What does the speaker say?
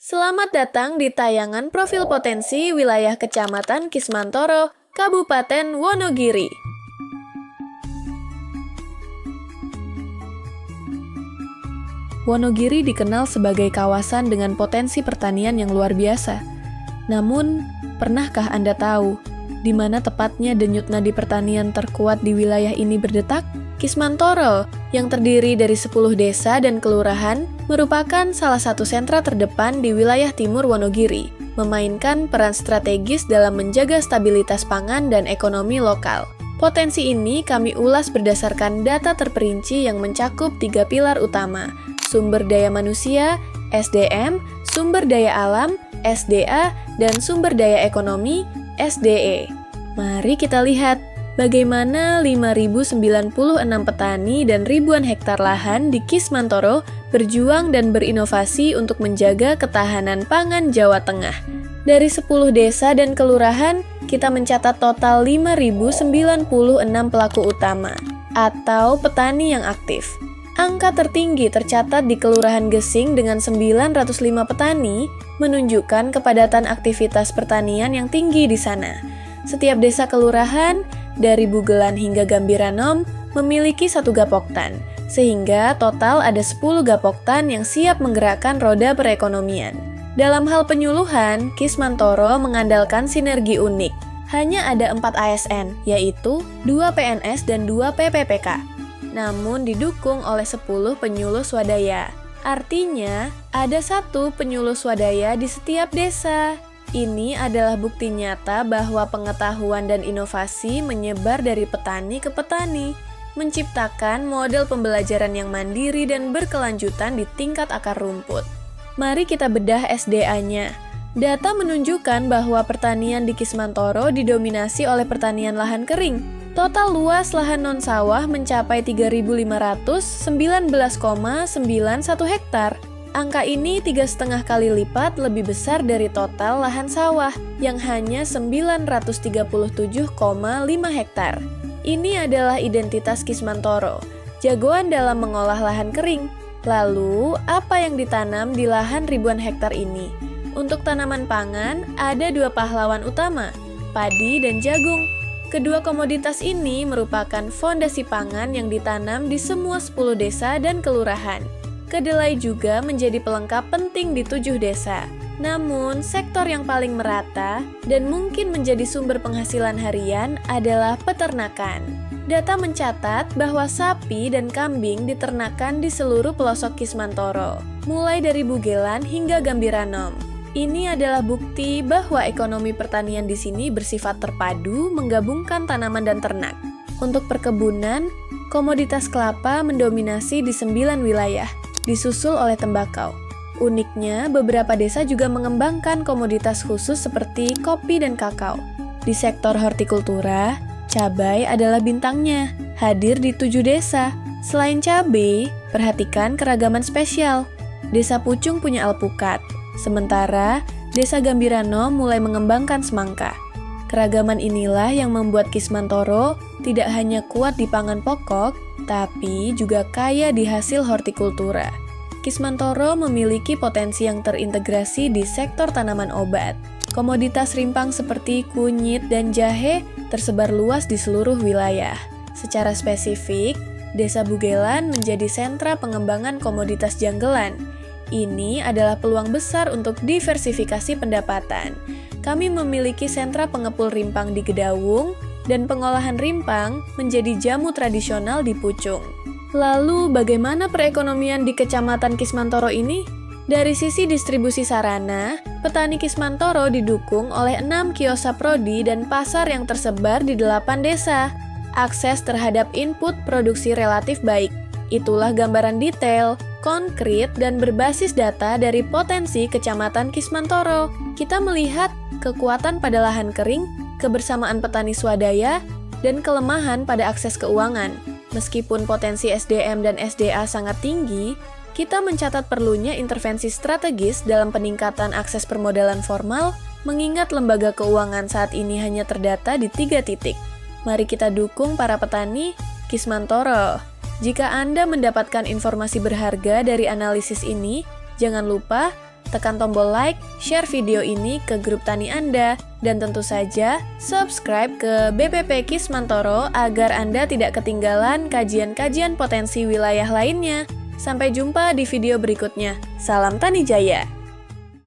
Selamat datang di tayangan profil potensi wilayah Kecamatan Kismantoro, Kabupaten Wonogiri. Wonogiri dikenal sebagai kawasan dengan potensi pertanian yang luar biasa. Namun, pernahkah Anda tahu di mana tepatnya denyut nadi pertanian terkuat di wilayah ini berdetak? Kismantoro, yang terdiri dari 10 desa dan kelurahan, merupakan salah satu sentra terdepan di wilayah timur Wonogiri, memainkan peran strategis dalam menjaga stabilitas pangan dan ekonomi lokal. Potensi ini kami ulas berdasarkan data terperinci yang mencakup 3 pilar utama: sumber daya manusia, SDM, sumber daya alam, SDA, dan sumber daya ekonomi, SDE. Mari kita lihat bagaimana 5.096 petani dan ribuan hektar lahan di Kismantoro berjuang dan berinovasi untuk menjaga ketahanan pangan Jawa Tengah. Dari 10 desa dan kelurahan, kita mencatat total 5.096 pelaku utama, atau petani yang aktif. Angka tertinggi tercatat di Kelurahan Gesing dengan 905 petani, menunjukkan kepadatan aktivitas pertanian yang tinggi di sana. Setiap desa kelurahan, dari Bugelan hingga Gambiranom, memiliki 1 gapoktan, sehingga total ada 10 gapoktan yang siap menggerakkan roda perekonomian. Dalam hal penyuluhan, Kismantoro mengandalkan sinergi unik. Hanya ada 4 ASN, yaitu 2 PNS dan 2 PPPK. Namun didukung oleh 10 penyuluh swadaya. Artinya, ada 1 penyuluh swadaya di setiap desa. Ini adalah bukti nyata bahwa pengetahuan dan inovasi menyebar dari petani ke petani, menciptakan model pembelajaran yang mandiri dan berkelanjutan di tingkat akar rumput. Mari kita bedah SDA-nya. Data menunjukkan bahwa pertanian di Kismantoro didominasi oleh pertanian lahan kering. Total luas lahan non-sawah mencapai 3.519,91 hektar. Angka ini 3,5 kali lipat lebih besar dari total lahan sawah yang hanya 937,5 hektar. Ini adalah identitas Kismantoro, jagoan dalam mengolah lahan kering. Lalu, apa yang ditanam di lahan ribuan hektar ini? Untuk tanaman pangan, ada 2 pahlawan utama, padi dan jagung. Kedua komoditas ini merupakan fondasi pangan yang ditanam di semua 10 desa dan kelurahan. Kedelai juga menjadi pelengkap penting di 7 desa. Namun, sektor yang paling merata dan mungkin menjadi sumber penghasilan harian adalah peternakan. Data mencatat bahwa sapi dan kambing diternakan di seluruh pelosok Kismantoro, mulai dari Bugelan hingga Gambiranom. Ini adalah bukti bahwa ekonomi pertanian di sini bersifat terpadu, menggabungkan tanaman dan ternak. Untuk perkebunan, komoditas kelapa mendominasi di 9 wilayah, disusul oleh tembakau. Uniknya, beberapa desa juga mengembangkan komoditas khusus seperti kopi dan kakao. Di sektor hortikultura, cabai adalah bintangnya, hadir di 7 desa. Selain cabai, perhatikan keragaman spesial. Desa Pucung punya alpukat, sementara Desa Gambirano mulai mengembangkan semangka. Keragaman inilah yang membuat Kismantoro tidak hanya kuat di pangan pokok, tapi juga kaya di hasil hortikultura. Kismantoro memiliki potensi yang terintegrasi di sektor tanaman obat. Komoditas rimpang seperti kunyit dan jahe tersebar luas di seluruh wilayah. Secara spesifik, Desa Bugelan menjadi sentra pengembangan komoditas janggelan. Ini adalah peluang besar untuk diversifikasi pendapatan. Kami memiliki sentra pengepul rimpang di Gedawung, dan pengolahan rimpang menjadi jamu tradisional di Pucung. Lalu, bagaimana perekonomian di Kecamatan Kismantoro ini? Dari sisi distribusi sarana, petani Kismantoro didukung oleh 6 kios saprodi dan pasar yang tersebar di 8 desa. Akses terhadap input produksi relatif baik. Itulah gambaran detail, konkret, dan berbasis data dari potensi Kecamatan Kismantoro. Kita melihat kekuatan pada lahan kering, kebersamaan petani swadaya, dan kelemahan pada akses keuangan. Meskipun potensi SDM dan SDA sangat tinggi, kita mencatat perlunya intervensi strategis dalam peningkatan akses permodalan formal, mengingat lembaga keuangan saat ini hanya terdata di 3 titik. Mari kita dukung para petani Kismantoro. Jika Anda mendapatkan informasi berharga dari analisis ini, jangan lupa tekan tombol like, share video ini ke grup tani Anda, dan tentu saja subscribe ke BPP Kismantoro agar Anda tidak ketinggalan kajian-kajian potensi wilayah lainnya. Sampai jumpa di video berikutnya. Salam Tani Jaya!